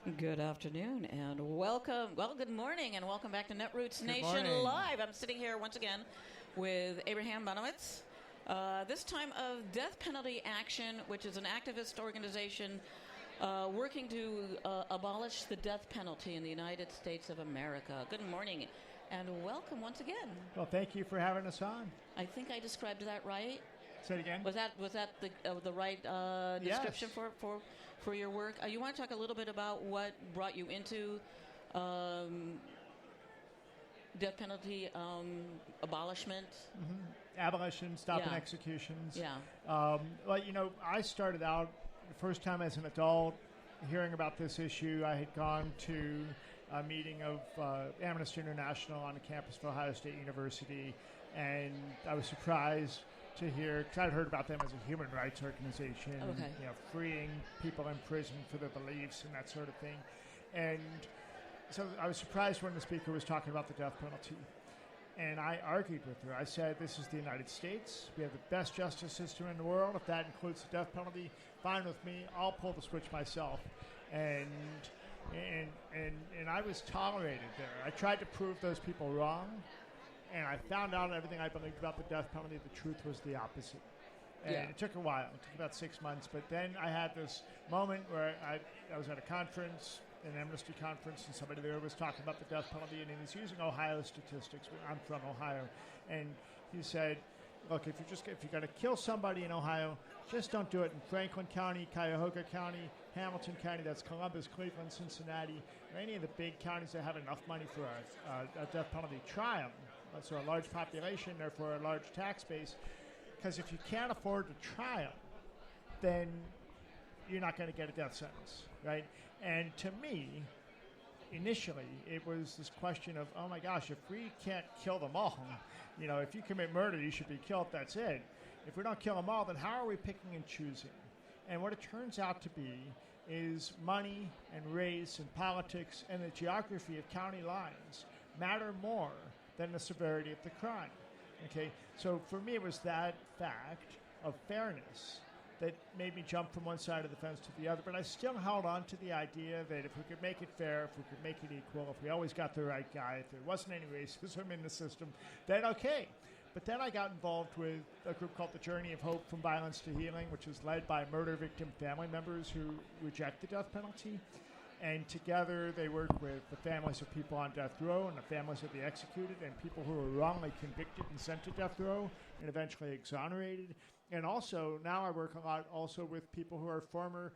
Good afternoon and welcome. Well, good morning and welcome back to Netroots Nation morning. Live. I'm sitting here once again with Abraham Bonowitz. This time of Death Penalty Action, which is an activist organization working to abolish the death penalty in the United States of America. Good morning and welcome once again. Well, thank you for having us on. I think I described that right. Say it again. Was that the right description Yes. for your work? You want to talk a little bit about what brought you into death penalty abolishment? Mm-hmm. Abolition, stopping Yeah. executions. Yeah. Well, I started out the first time as an adult hearing about this issue. I had gone to a meeting of Amnesty International on the campus of Ohio State University, and I was surprised to hear, because I'd heard about them as a human rights organization, Okay. freeing people in prison for their beliefs and that sort of thing. And so I was surprised when the speaker was talking about the death penalty. And I argued with her. I said, this is the United States. We have the best justice system in the world. If that includes the death penalty, fine with me. I'll pull the switch myself. And I was tolerated there. I tried to prove those people wrong. And I found out everything I believed about the death penalty. The truth was the opposite. And Yeah. it took a while. It took about 6 months. But then I had this moment where I was at a conference, an Amnesty conference, and somebody there was talking about the death penalty, and he was using Ohio statistics. I'm from Ohio. And he said, look, if you're going to kill somebody in Ohio, just don't do it in Franklin County, Cuyahoga County, Hamilton County, that's Columbus, Cleveland, Cincinnati, or any of the big counties that have enough money for a death penalty trial. So a large population, therefore a large tax base. Because if you can't afford to trial, then you're not going to get a death sentence, right? And to me, initially, it was this question of, oh my gosh, if we can't kill them all, if you commit murder, you should be killed, that's it. If we don't kill them all, then how are we picking and choosing? And what it turns out to be is money and race and politics and the geography of county lines matter more than the severity of the crime. Okay, so for me, it was that fact of fairness that made me jump from one side of the fence to the other. But I still held on to the idea that if we could make it fair, if we could make it equal, if we always got the right guy, if there wasn't any racism in the system, then okay. But then I got involved with a group called the Journey of Hope from Violence to Healing, which is led by murder victim family members who reject the death penalty. And together they work with the families of people on death row and the families of the executed and people who were wrongly convicted and sent to death row and eventually exonerated. And also, now I work a lot also with people who are former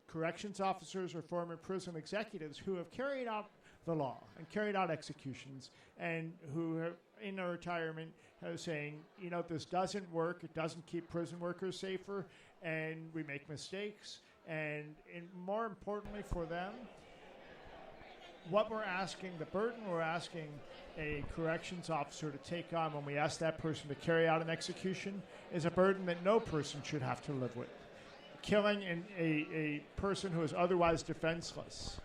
corrections officers or former prison executives who have carried out the law and carried out executions and who are in their retirement are saying, this doesn't work, it doesn't keep prison workers safer, and we make mistakes. And more importantly for them, what we're asking, the burden we're asking a corrections officer to take on when we ask that person to carry out an execution is a burden that no person should have to live with. Killing a person who is otherwise defenseless.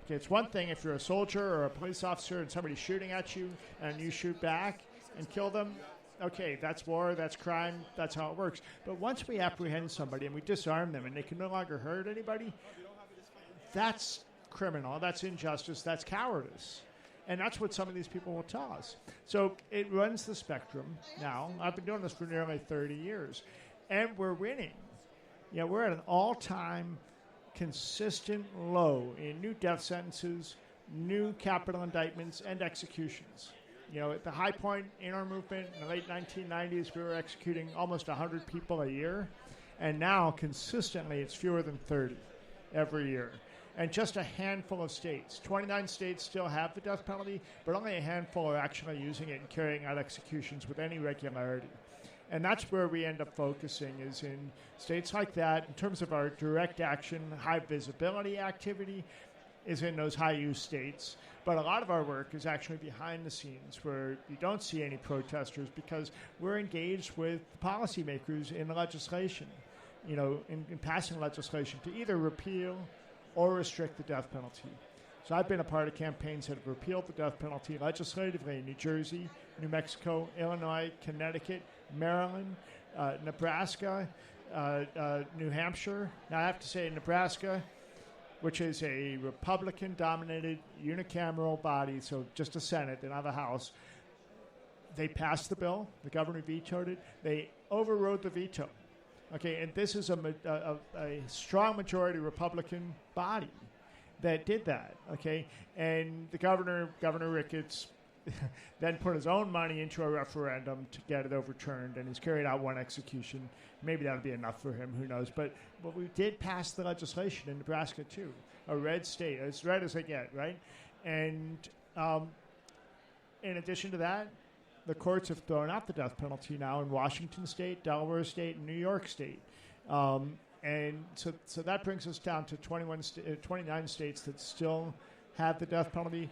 Okay, it's one thing if you're a soldier or a police officer and somebody's shooting at you and you shoot back and kill them. Okay, that's war, that's crime, that's how it works. But once we apprehend somebody and we disarm them and they can no longer hurt anybody, that's criminal, that's injustice, that's cowardice. And that's what some of these people will tell us. So it runs the spectrum now. I've been doing this for nearly 30 years. And we're winning. We're at an all-time consistent low in new death sentences, new capital indictments, and executions. At the high point in our movement in the late 1990s, we were executing almost 100 people a year. And now, consistently, it's fewer than 30 every year. And just a handful of states. 29 states still have the death penalty, but only a handful are actually using it and carrying out executions with any regularity. And that's where we end up focusing, is in states like that. In terms of our direct action, high visibility activity is in those high-use states. But a lot of our work is actually behind the scenes where you don't see any protesters because we're engaged with policymakers in legislation, in passing legislation to either repeal or restrict the death penalty. So I've been a part of campaigns that have repealed the death penalty legislatively in New Jersey, New Mexico, Illinois, Connecticut, Maryland, Nebraska, New Hampshire. Now I have to say Nebraska, which is a Republican-dominated unicameral body, so just a Senate, they don't have a House. They passed the bill. The governor vetoed it. They overrode the veto. Okay, and this is a strong majority Republican body that did that. Okay, and the Governor Ricketts, then put his own money into a referendum to get it overturned, and he's carried out one execution. Maybe that'll be enough for him, who knows. But we did pass the legislation in Nebraska, too. A red state, as red as they get, right? And in addition to that, the courts have thrown out the death penalty now in Washington State, Delaware State, and New York State. And so that brings us down to 29 states that still have the death penalty.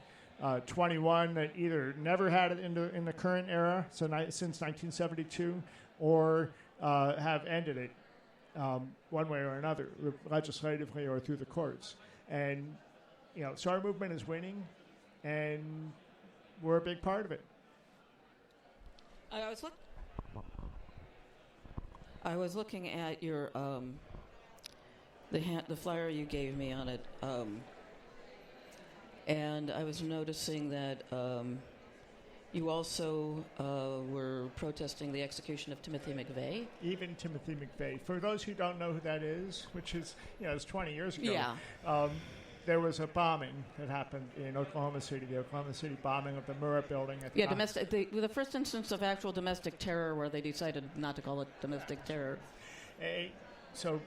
21 that either never had it in the current era, since 1972, or have ended it one way or another, legislatively or through the courts. And, so our movement is winning, and we're a big part of it. I was looking at your the flyer you gave me on it, and I was noticing that you also were protesting the execution of Timothy McVeigh. Even Timothy McVeigh. For those who don't know who that is, which is, it's 20 years ago. Yeah. There was a bombing that happened in Oklahoma City, the Oklahoma City bombing of the Murrah building. Yeah, the first instance of actual domestic terror where they decided not to call it domestic terror. So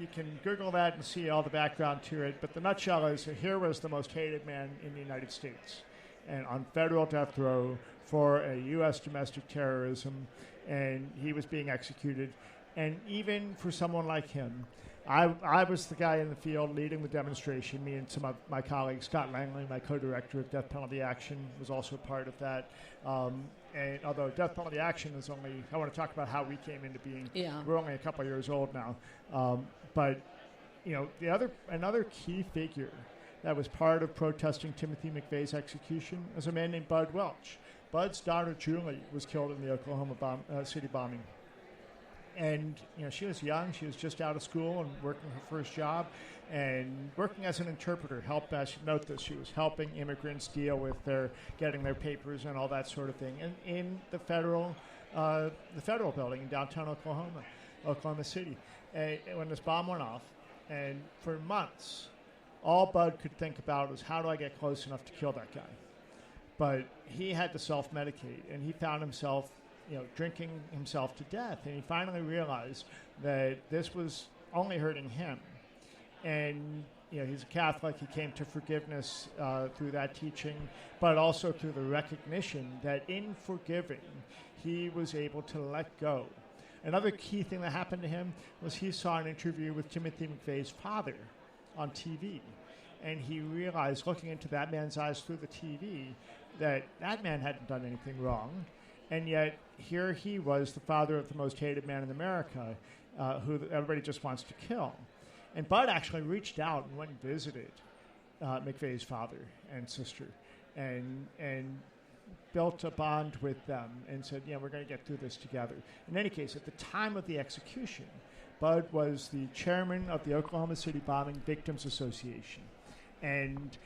you can Google that and see all the background to it. But the nutshell is here was the most hated man in the United States, and on federal death row for a U.S. domestic terrorism, and he was being executed. And even for someone like him, I was the guy in the field leading the demonstration. Me and some of my colleagues, Scott Langley, my co-director of Death Penalty Action, was also part of that. And although Death Penalty Action is only, I want to talk about how we came into being. Yeah. We're only a couple of years old now. But another key figure that was part of protesting Timothy McVeigh's execution was a man named Bud Welch. Bud's daughter, Julie, was killed in the Oklahoma City bombing. And, she was young. She was just out of school and working her first job and working as an interpreter. I should note this. She was helping immigrants deal with getting their papers and all that sort of thing. And in the federal building in downtown Oklahoma City, when this bomb went off, and for months, all Bud could think about was, how do I get close enough to kill that guy? But he had to self-medicate, and he found himself drinking himself to death. And he finally realized that this was only hurting him. And, he's a Catholic. He came to forgiveness through that teaching, but also through the recognition that in forgiving, he was able to let go. Another key thing that happened to him was he saw an interview with Timothy McVeigh's father on TV. And he realized, looking into that man's eyes through the TV, that man hadn't done anything wrong. And yet, here he was, the father of the most hated man in America, who everybody just wants to kill. And Bud actually reached out and went and visited McVeigh's father and sister and built a bond with them and said, we're going to get through this together. In any case, at the time of the execution, Bud was the chairman of the Oklahoma City Bombing Victims Association. And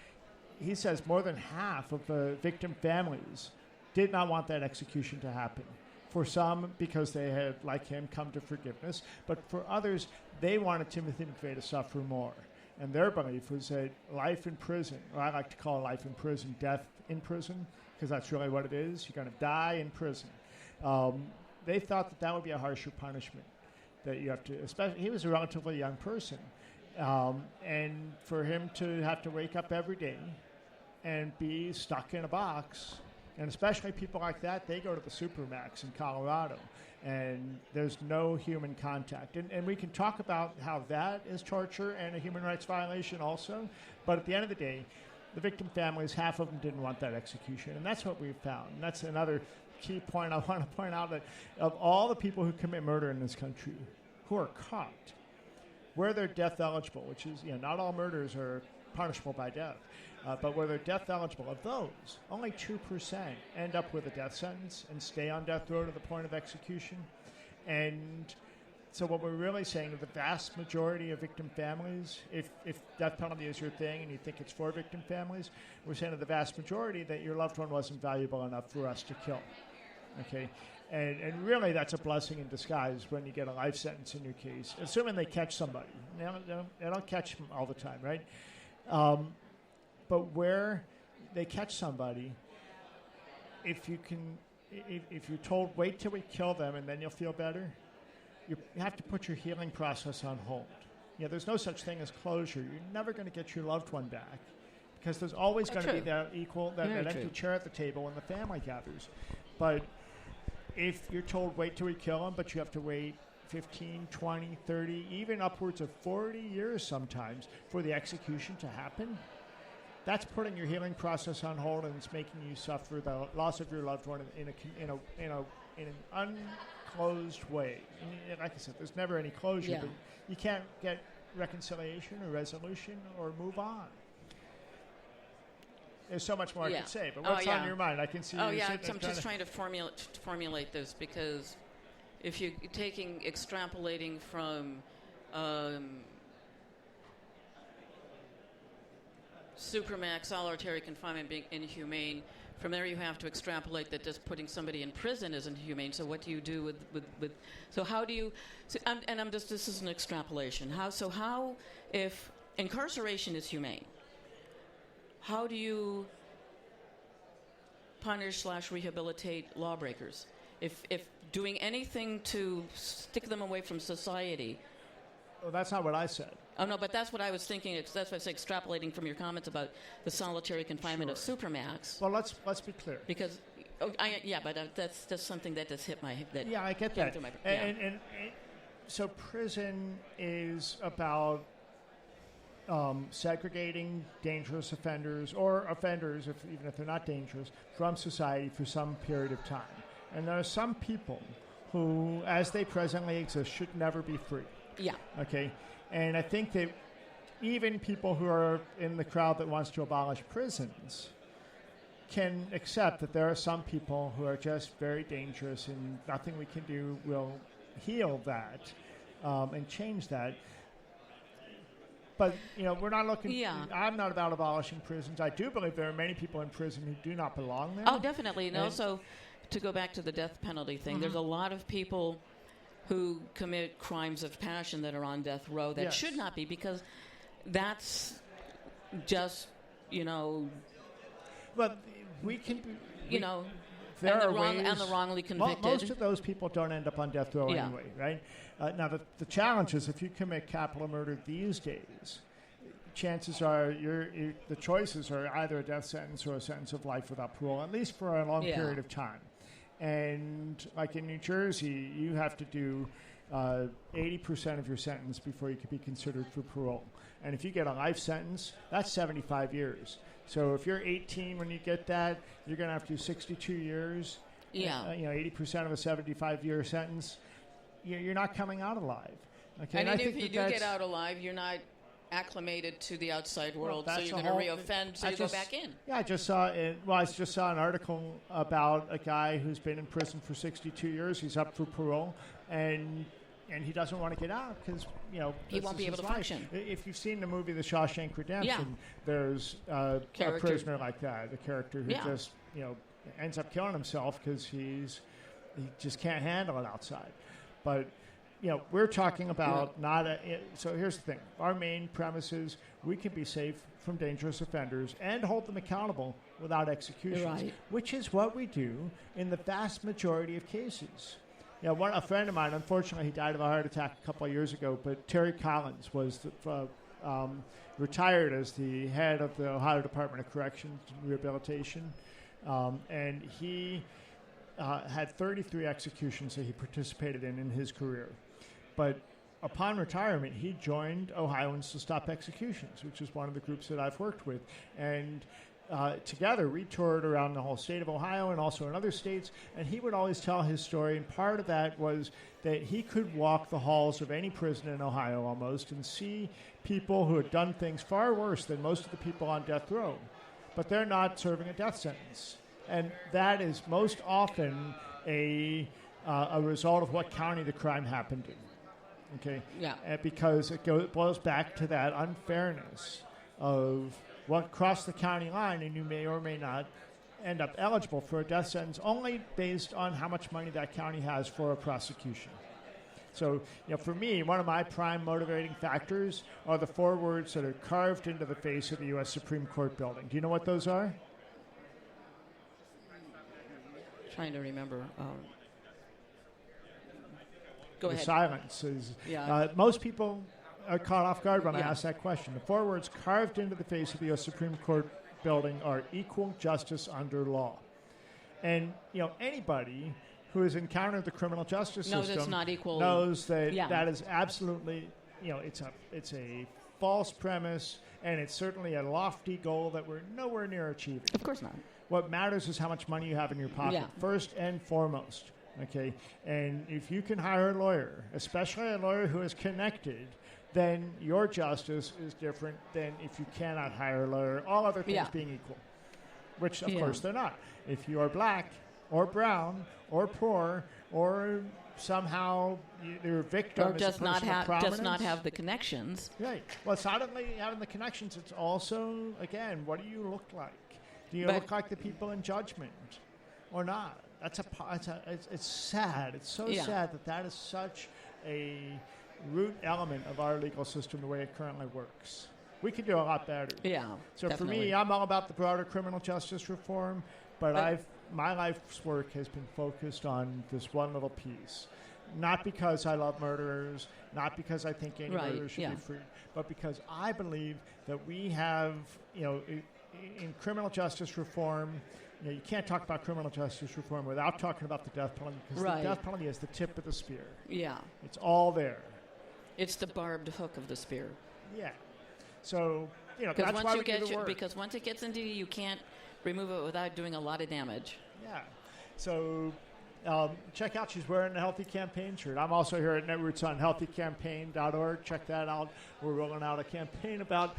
he says more than half of the victim families did not want that execution to happen. For some, because they had, like him, come to forgiveness. But for others, they wanted Timothy McVeigh to suffer more. And their belief was that life in prison, or I like to call life in prison, death in prison, because that's really what it is. You're going to die in prison. They thought that would be a harsher punishment. That you have to, especially, he was a relatively young person. And for him to have to wake up every day and be stuck in a box, and especially people like that, they go to the Supermax in Colorado, and there's no human contact. And we can talk about how that is torture and a human rights violation also, but at the end of the day, the victim families, half of them didn't want that execution, and that's what we've found. And that's another key point I want to point out, that of all the people who commit murder in this country who are caught, where they're death eligible, which is, not all murders are punishable by death, but where they're death eligible, of those, only 2% end up with a death sentence and stay on death row to the point of execution. And So what we're really saying to the vast majority of victim families, if death penalty is your thing and you think it's for victim families, we're saying to the vast majority that your loved one wasn't valuable enough for us to kill. Okay? And really that's a blessing in disguise when you get a life sentence in your case, assuming they catch somebody. They don't catch them all the time, right? But where they catch somebody, if you're told, wait till we kill them and then you'll feel better, you have to put your healing process on hold. There's no such thing as closure. You're never going to get your loved one back because there's always going to be that empty chair at the table when the family gathers. But if you're told, wait till we kill them, but you have to wait 15, 20, 30, even upwards of 40 years sometimes for the execution to happen, that's putting your healing process on hold, and it's making you suffer the loss of your loved one in an unclosed way. And like I said, there's never any closure, but you can't get reconciliation or resolution or move on. There's so much more I could say, but what's on your mind? I can see. I'm just trying to formulate this, because if you're extrapolating from supermax solitary confinement being inhumane, from there you have to extrapolate that just putting somebody in prison isn't humane. So what do you do with so how do you? This is an extrapolation. How if incarceration is humane? How do you punish/rehabilitate lawbreakers? If doing anything to stick them away from society. Well, that's not what I said. Oh, no, but that's what I was thinking. That's what I was extrapolating from your comments about the solitary confinement of Supermax. Well, let's be clear. Because, that's just something that just hit my head. Yeah, I get that. And so prison is about segregating dangerous offenders or offenders, even if they're not dangerous, from society for some period of time. And there are some people who, as they presently exist, should never be free. Yeah. Okay? And I think that even people who are in the crowd that wants to abolish prisons can accept that there are some people who are just very dangerous, and nothing we can do will heal that and change that. But, we're not looking... Yeah. I'm not about abolishing prisons. I do believe there are many people in prison who do not belong there. Oh, definitely. And also, to go back to the death penalty thing, there's a lot of people who commit crimes of passion that are on death row that should not be, because that's just, But we can... There are ways, and the wrongly convicted. Most of those people don't end up on death row anyway, right? Now, the challenge is if you commit capital murder these days, chances are the choices are either a death sentence or a sentence of life without parole, at least for a long period of time. And like in New Jersey, you have to do 80% of your sentence before you can be considered for parole. And if you get a life sentence, that's 75 years. So if you're 18 when you get that, you're going to have to do 62 years. Yeah. 80% of a 75-year sentence. You're not coming out alive. Okay. And if you do get out alive, you're not acclimated to the outside world, so you're going to reoffend, so you go back in. Yeah, I just saw an article about a guy who's been in prison for 62 years. He's up for parole, and he doesn't want to get out because he won't be able to function. If you've seen the movie The Shawshank Redemption, there's a prisoner like that, the character who just ends up killing himself because he just can't handle it outside. But we're talking about so here's the thing. Our main premise is we can be safe from dangerous offenders and hold them accountable without executions, which is what we do in the vast majority of cases. A friend of mine, unfortunately, he died of a heart attack a couple of years ago, but Terry Collins was retired as the head of the Ohio Department of Corrections and Rehabilitation, and he had 33 executions that he participated in his career. But upon retirement, he joined Ohioans to Stop Executions, which is one of the groups that I've worked with. And together, we toured around the whole state of Ohio and also in other states, and he would always tell his story. And part of that was that he could walk the halls of any prison in Ohio almost and see people who had done things far worse than most of the people on death row. But they're not serving a death sentence. And that is most often a result of what county the crime happened in. Okay, Yeah. because it boils back to that unfairness of what crossed the county line, and you may or may not end up eligible for a death sentence only based on how much money that county has for a prosecution. So, for me, one of my prime motivating factors are the 4 words that are carved into the face of the U.S. Supreme Court building. Do you know what those are? Trying to remember. Go ahead. Silence is. Yeah. Most people are caught off guard when I ask that question. The 4 words carved into the face of the U.S. Supreme Court building are equal justice under law. And, anybody who has encountered the criminal justice system it's not equal. Knows that that is absolutely, it's a false premise, and it's certainly a lofty goal that we're nowhere near achieving. Of course not. What matters is how much money you have in your pocket, first and foremost. Okay, and if you can hire a lawyer, especially a lawyer who is connected, then your justice is different than if you cannot hire a lawyer, all other things being equal, which, of course, they're not. If you are black or brown or poor or somehow you're a victim or does not have the connections. Right. Well, it's not only having the connections, it's also, again, what do you look like? Do you look like the people in judgment or not? It's sad. It's so sad that is such a root element of our legal system, the way it currently works. We could do a lot better. Yeah. So definitely. For me, I'm all about the broader criminal justice reform, but my life's work has been focused on this one little piece. Not because I love murderers, not because I think any murderers should be free, but because I believe that we have, in criminal justice reform, you can't talk about criminal justice reform without talking about the death penalty, because the death penalty is the tip of the spear. Yeah. It's all there. It's the barbed hook of the spear. Yeah. So, that's why we do the work. Because once it gets into you can't remove it without doing a lot of damage. Yeah. So check out, she's wearing a Healthy Campaign shirt. I'm also here at Netroots on healthycampaign.org. Check that out. We're rolling out a campaign about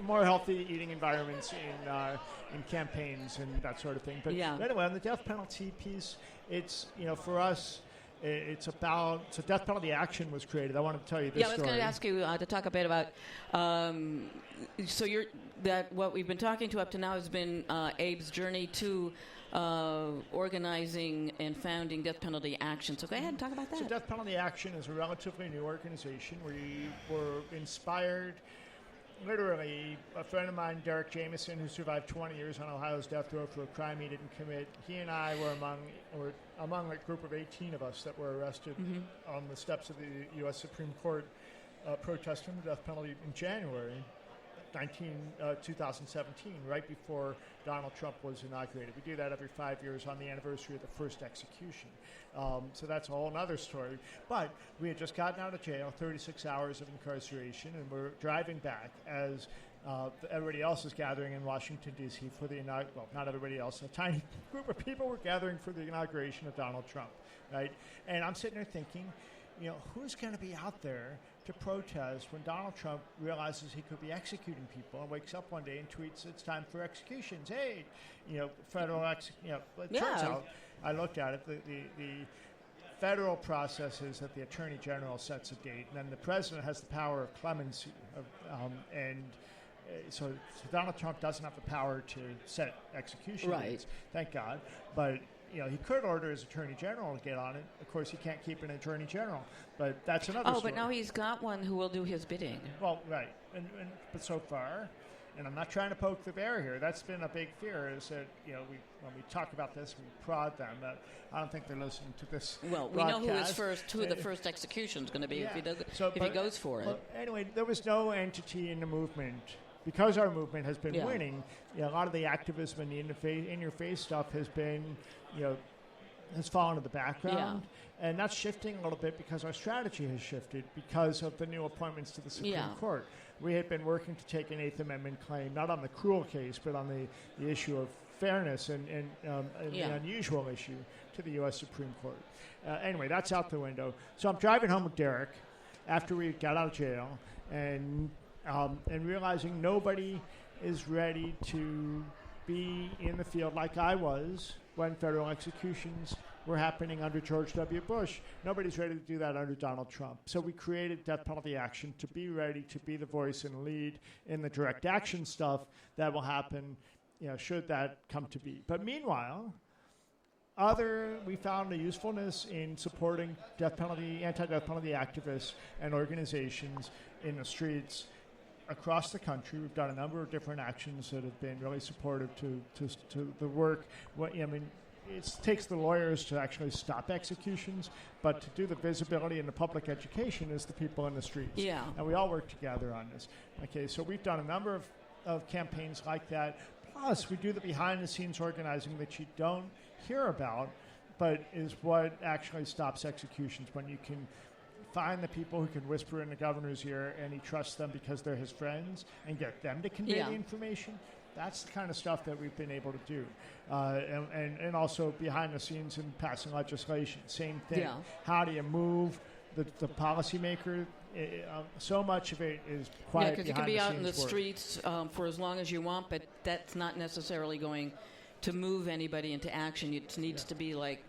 more healthy eating environments in campaigns and that sort of thing. But anyway, on the death penalty piece, it's, for us, it's about, so death penalty action was created. I want to tell you this story. I was going to ask you to talk a bit about, what we've been talking to up to now has been Abe's journey to organizing and founding Death Penalty Action. So go ahead and talk about that. So Death Penalty Action is a relatively new organization. We were inspired, literally, a friend of mine, Derek Jameson, who survived 20 years on Ohio's death row for a crime he didn't commit. He and I were among a group of 18 of us that were arrested on the steps of the U.S. Supreme Court protesting the death penalty in January 2017, right before Donald Trump was inaugurated. We do that every 5 years on the anniversary of the first execution. So that's a whole other story. But we had just gotten out of jail, 36 hours of incarceration, and we're driving back as everybody else is gathering in Washington, D.C. for the not everybody else, a tiny group of people were gathering for the inauguration of Donald Trump, right? And I'm sitting there thinking, who's going to be out there to protest when Donald Trump realizes he could be executing people and wakes up one day and tweets, "It's time for executions." Hey, federal it turns out, I looked at it, the federal process is that the Attorney General sets a date, and then the President has the power of clemency. So Donald Trump doesn't have the power to set execution dates, thank God. But he could order his Attorney General to get on it. Of course, he can't keep an Attorney General, but that's another story. But now he's got one who will do his bidding. Well, right. But so far, and I'm not trying to poke the bear here, that's been a big fear, is that, when we talk about this, we prod them. I don't think they're listening to this Well, we know who the first execution is going to be if he goes for it. Well, anyway, there was no entity in the movement. Because our movement has been winning, a lot of the activism and the in-your-face stuff has been, has fallen to the background. Yeah. And that's shifting a little bit because our strategy has shifted because of the new appointments to the Supreme Court. We had been working to take an Eighth Amendment claim, not on the cruel case, but on the issue of fairness and the unusual issue to the U.S. Supreme Court. Anyway, that's out the window. So I'm driving home with Derek after we got out of jail, and realizing nobody is ready to be in the field like I was when federal executions were happening under George W. Bush. Nobody's ready to do that under Donald Trump. So we created death penalty action to be ready to be the voice and lead in the direct action stuff that will happen, should that come to be. But meanwhile, we found a usefulness in supporting anti-death penalty activists and organizations in the streets across the country. We've done a number of different actions that have been really supportive to the work. It takes the lawyers to actually stop executions, but to do the visibility and the public education is the people in the streets. Yeah. And we all work together on this. Okay, so we've done a number of campaigns like that. Plus, we do the behind-the-scenes organizing that you don't hear about, but is what actually stops executions, when you can find the people who can whisper in the governor's ear and he trusts them because they're his friends and get them to convey the information. That's the kind of stuff that we've been able to do. And also behind the scenes in passing legislation, same thing. Yeah. How do you move the policymaker? So much of it is quiet because you can behind be the out in the scenes work. streets for as long as you want, but that's not necessarily going to move anybody into action. It needs to be like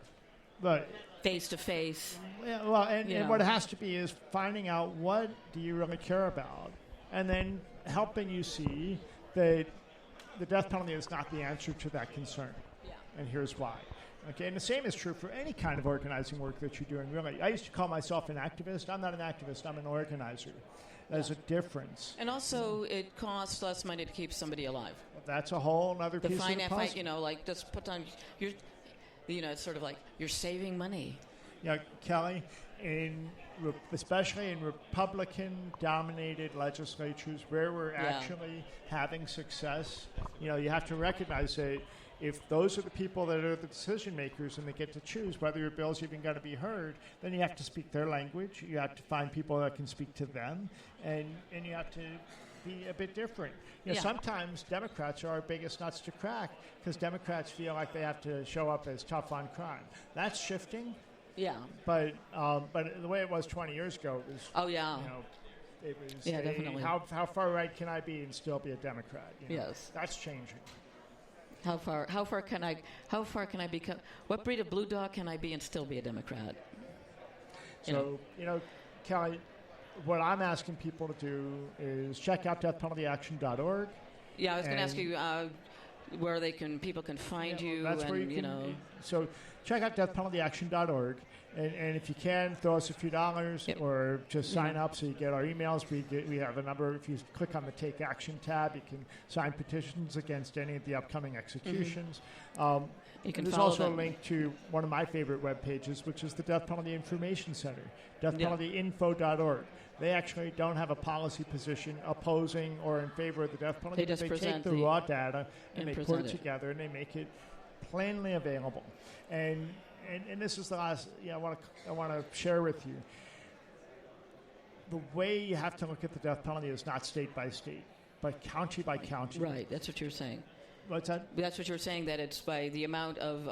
face to face. Yeah, well, and what it has to be is finding out what do you really care about, and then helping you see that the death penalty is not the answer to that concern. Yeah. And here's why. Okay, and the same is true for any kind of organizing work that you're doing. Really, I used to call myself an activist. I'm not an activist. I'm an organizer. There's a difference. And also, it costs less money to keep somebody alive. That's a whole other piece of the puzzle. Like just put on your, it's sort of like you're saving money. Yeah, Kelly, especially in Republican-dominated legislatures where we're actually having success, you have to recognize that if those are the people that are the decision makers and they get to choose whether your bill's even going to be heard, then you have to speak their language. You have to find people that can speak to them, and you have to be a bit different. Sometimes Democrats are our biggest nuts to crack because Democrats feel like they have to show up as tough on crime. That's shifting. Yeah. But the way it was 20 years ago was. Oh yeah. It was. Definitely. How far right can I be and still be a Democrat? Yes. That's changing. How far can I become? What breed of blue dog can I be and still be a Democrat? So Kelly, what I'm asking people to do is check out deathpenaltyaction.org. Yeah, I was going to ask you where people can find you. That's where you can. So check out deathpenaltyaction.org. And if you can, throw us a few dollars or just sign up so you get our emails. We have a number. If you click on the Take Action tab, you can sign petitions against any of the upcoming executions. There's also a link to one of my favorite web pages, which is the Death Penalty Information Center, deathpenaltyinfo.org. They actually don't have a policy position opposing or in favor of the death penalty. They take the raw data and they put it together and they make it plainly available. And this is the last I want to share with you. The way you have to look at the death penalty is not state by state, but county by county. Right, that's what you're saying. What's that? That's what you're saying, that it's by the amount of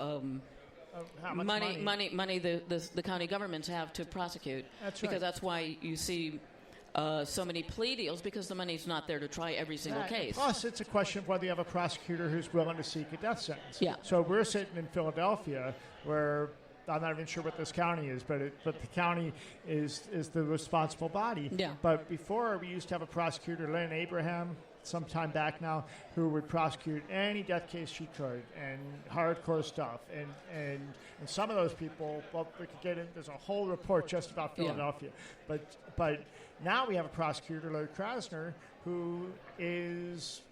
how much money the county governments have to prosecute. That's because right. that's why you see so many plea deals, because the money's not there to try every single case. Plus, it's a question of whether you have a prosecutor who's willing to seek a death sentence. Yeah. So we're sitting in Philadelphia, where I'm not even sure what this county is, but the county is the responsible body. Yeah. But before, we used to have a prosecutor, Lynn Abraham, some time back now, who would prosecute any death case she could, and hardcore stuff. And some of those people, well, we could get in. There's a whole report just about Philadelphia. Yeah. But now we have a prosecutor, Larry Krasner, who is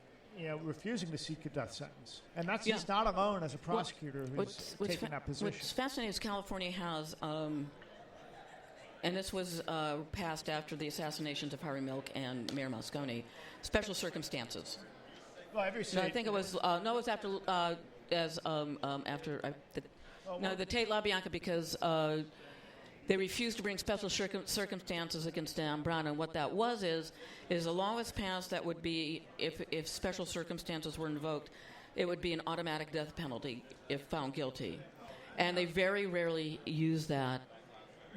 refusing to seek a death sentence. And he's not alone as a prosecutor who's taking that position. What's fascinating is California has, and this was passed after the assassinations of Harvey Milk and Mayor Moscone, special circumstances. Well, every state. No, I think it was, it was after, the Tate LaBianca, because they refused to bring special circumstances against Dan Brown, and what that is a law was passed that would be, if special circumstances were invoked, it would be an automatic death penalty if found guilty. And they very rarely use that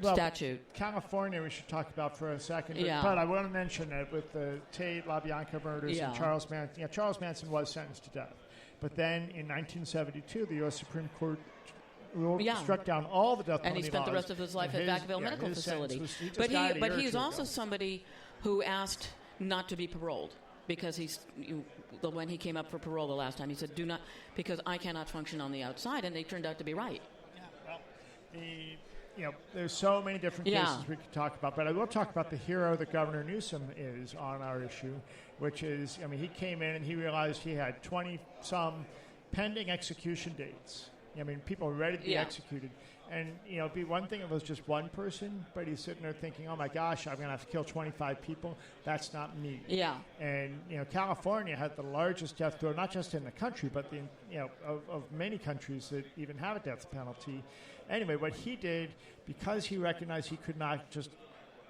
statute. California we should talk about for a second, but I want to mention that with the Tate LaBianca murders and Charles Manson. Charles Manson was sentenced to death. But then in 1972, the U.S. Supreme Court struck down all the death penalty and he spent laws. the rest of his life at Vacaville Medical Facility. But he's also somebody who asked not to be paroled because when he came up for parole the last time, he said, "Do not, because I cannot function on the outside," and they turned out to be right. Yeah, well, there's so many different cases we could talk about, but I will talk about the hero that Governor Newsom is on our issue, which is, he came in and he realized he had 20-some pending execution dates. People ready to be executed. And, it'd be one thing if it was just one person, but he's sitting there thinking, oh, my gosh, I'm going to have to kill 25 people. That's not me. Yeah. And, California had the largest death toll, not just in the country, but, of many countries that even have a death penalty. Anyway, what he did, because he recognized he could not just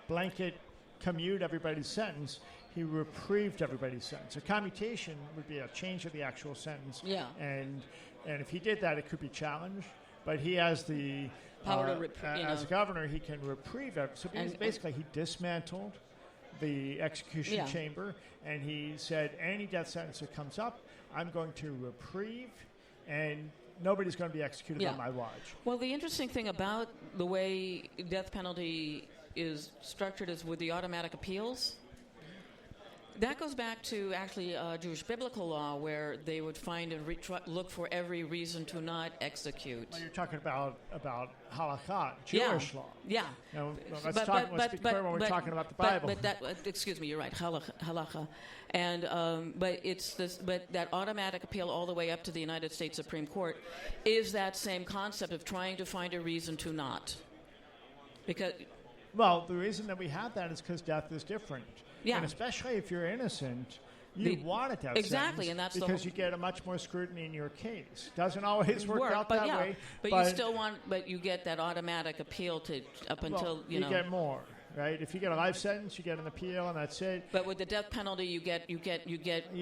blanket commute everybody's sentence, he reprieved everybody's sentence. A commutation would be a change of the actual sentence. Yeah. And if he did that, it could be challenged. But he has the power to as governor, he can reprieve it. So basically, he dismantled the execution chamber, and he said, any death sentence that comes up, I'm going to reprieve, and nobody's going to be executed on my watch. Well, the interesting thing about the way death penalty is structured is with the automatic appeals. That goes back to actually Jewish biblical law, where they would find and look for every reason to not execute. Well, you're talking about halakha, Jewish law. Yeah. Let's be clear when we're talking about the Bible. Excuse me, you're right, halakha, and but that automatic appeal all the way up to the United States Supreme Court is that same concept of trying to find a reason to not. Because. Well, the reason that we have that is because death is different. Yeah. And especially if you're innocent, you want a death exactly, sentence and that's because you get a much more scrutiny in your case. Doesn't always work out that way. But you still but you get that automatic appeal until you get more. Right? If you get a life sentence, you get an appeal, and that's it. But with the death penalty, you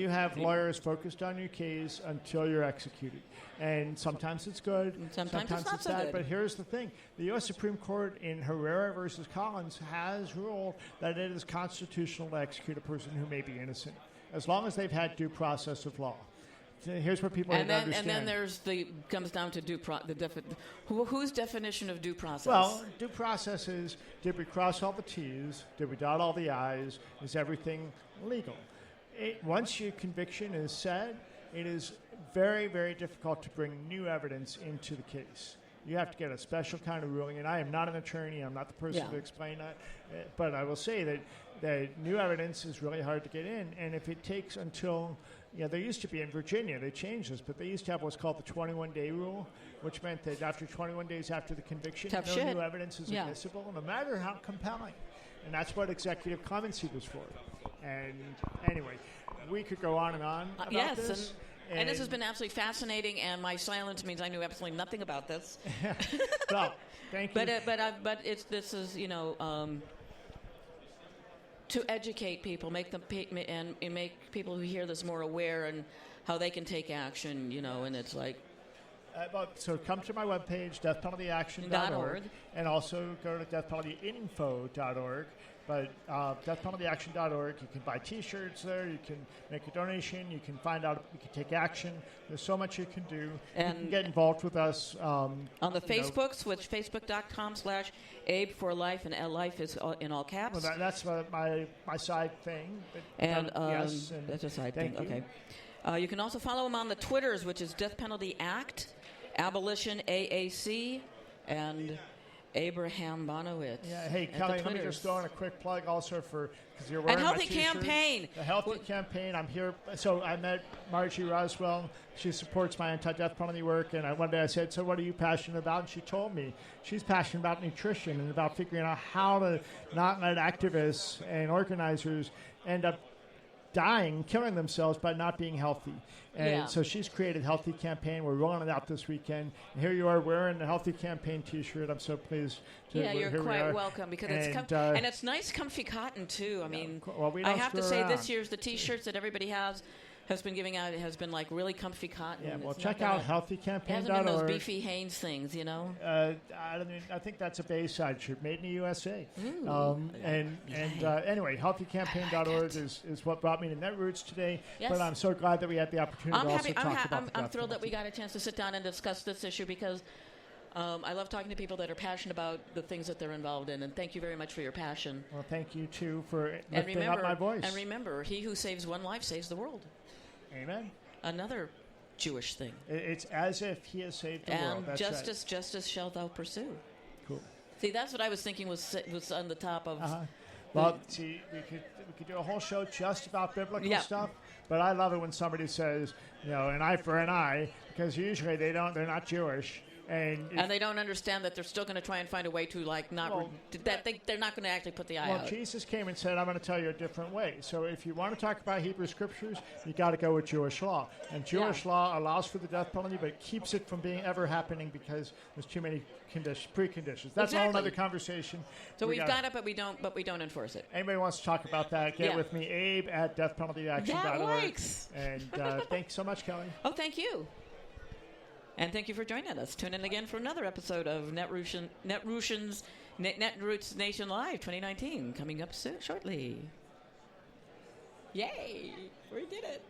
have lawyers focused on your case until you're executed, and sometimes it's good, sometimes it's not so bad. good. But here's the thing: the U.S. Supreme Court in Herrera versus Collins has ruled that it is constitutional to execute a person who may be innocent, as long as they've had due process of law. Here's what people need to understand. And then comes down to whose definition of due process? Well, due process is, did we cross all the T's? Did we dot all the I's? Is everything legal? Once your conviction is set, it is very, very difficult to bring new evidence into the case. You have to get a special kind of ruling, and I am not an attorney. I'm not the person to explain that. But I will say that new evidence is really hard to get in, and if it takes until... there used to be in Virginia, they changed this, but they used to have what's called the 21-day rule, which meant that after 21 days after the conviction, new evidence is admissible, no matter how compelling. And that's what executive clemency was for. And anyway, we could go on and on about this. And this has been absolutely fascinating, and my silence means I knew absolutely nothing about this. Well, thank you. This is to educate people, make people who hear this more aware and how they can take action, and it's like. So come to my webpage, deathpenaltyaction.org, and also go to deathpenaltyinfo.org. But deathpenaltyaction.org, you can buy T-shirts there, you can make a donation, you can find out, you can take action. There's so much you can do. And you can get involved with us. On the Facebooks, which facebook.com/Abe4Life, and Life is in all caps. Well, that's my side thing. And that's a side thing, okay. You can also follow him on the Twitters, which is Death Penalty Act, Abolition AAC, and Abraham Bonowitz. Yeah, hey, Kelly, let me just throw in a quick plug also because you're wearing my T-shirt. Campaign. The Healthy Campaign. I'm here. So I met Margie Roswell. She supports my anti-death penalty work. And one day I said, so what are you passionate about? And she told me she's passionate about nutrition and about figuring out how to not let activists and organizers end up dying, killing themselves by not being healthy. And so she's created Healthy Campaign. We're rolling it out this weekend. And here you are wearing the Healthy Campaign T-shirt. I'm so pleased to you're quite welcome because and it's nice comfy cotton too. I mean, I have to say this year's the T-shirts that everybody has been giving out. It has been like really comfy cotton. Yeah, well, check out healthycampaign.org. It hasn't been those beefy Hanes things, I think that's a Bayside shirt, made in the USA. Anyway, healthycampaign.org is what brought me to Netroots today. Yes. But I'm so glad that we had the opportunity to talk about I'm thrilled that we got a chance to sit down and discuss this issue because I love talking to people that are passionate about the things that they're involved in, and thank you very much for your passion. Well, thank you, too, for lifting up my voice. And remember, he who saves one life saves the world. Amen. Another Jewish thing. It's as if he has saved the world. And That's justice shalt thou pursue. Cool. See, that's what I was thinking was on the top of... Well, see, we could do a whole show just about biblical stuff, but I love it when somebody says, an eye for an eye, because usually they're not Jewish. And they don't understand that they're still going to try and find a way to they're not going to actually put the eye out. Well, Jesus came and said, I'm going to tell you a different way. So if you want to talk about Hebrew scriptures, you got to go with Jewish law. And Jewish law allows for the death penalty, but it keeps it from being ever happening because there's too many preconditions. That's a whole other conversation. So we've got it, but we don't enforce it. Anybody wants to talk about that, get with me, Abe at deathpenaltyaction.org. That works. And thanks so much, Kelly. Oh, thank you. And thank you for joining us. Tune in again for another episode of Netroots Nation Live 2019, coming up shortly. Yay! We did it.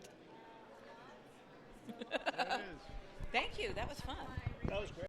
There it is. Thank you. That was fun. That was great.